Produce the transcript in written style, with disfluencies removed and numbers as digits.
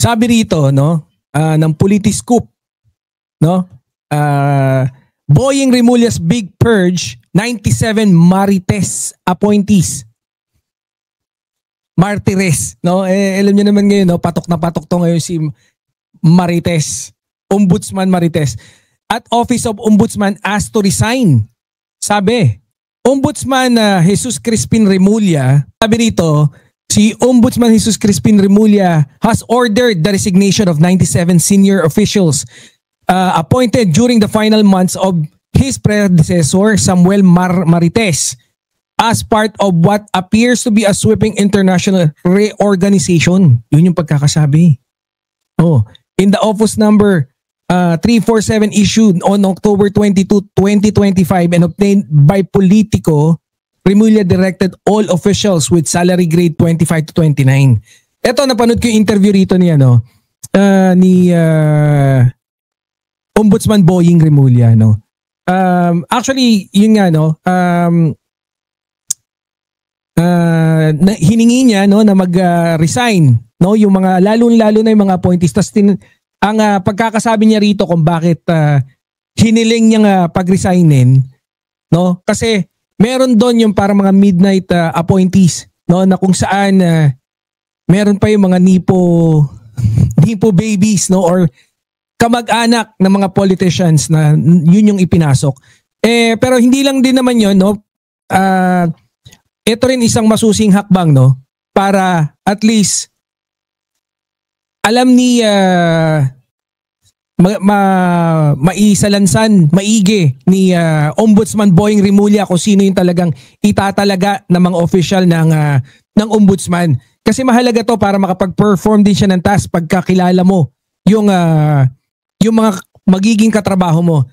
Sabi rito, no, ng Politiscoop, no, Boying Remulla's Big Purge, 97 Marites appointees. Martires, no? Alam niyo naman ngayon, no, patok na patok to ngayon si Marites, Ombudsman Marites. At Office of Ombudsman asked to resign. Sabi, Ombudsman Jesus Crispin Remulla, sabi rito, si Ombudsman Jesus Crispin Remulla has ordered the resignation of 97 senior officials appointed during the final months of his predecessor, Samuel Marites, as part of what appears to be a sweeping international reorganization. Yun yung pagkakasabi. Oh, in the office number 347 issued on October 22, 2025 and obtained by Politico, Remulla directed all officials with salary grade 25 to 29. Ito, napanood ko yung interview rito ni Ombudsman Boying Remulla, no. Actually, yun nga, no, hiningi niya, no, na mag-resign, no, yung mga lalo na yung mga appointees. Tas ang pagkakasabi niya rito kung bakit hiniling niyang pag-resignin, no, kasi meron doon yung para mga midnight appointees, no, na kung saan meron pa yung mga nipo babies, no, or kamag-anak ng mga politicians na yun yung ipinasok. Pero hindi lang din naman yun, no, ito rin isang masusing hakbang, no, para at least alam ni maigi ni Ombudsman Boying Remulla kung sino yung talagang itatalaga ng mga official ng Ombudsman. Kasi mahalaga to para makapag-perform din siya ng task pagkakilala mo yung mga magiging katrabaho mo.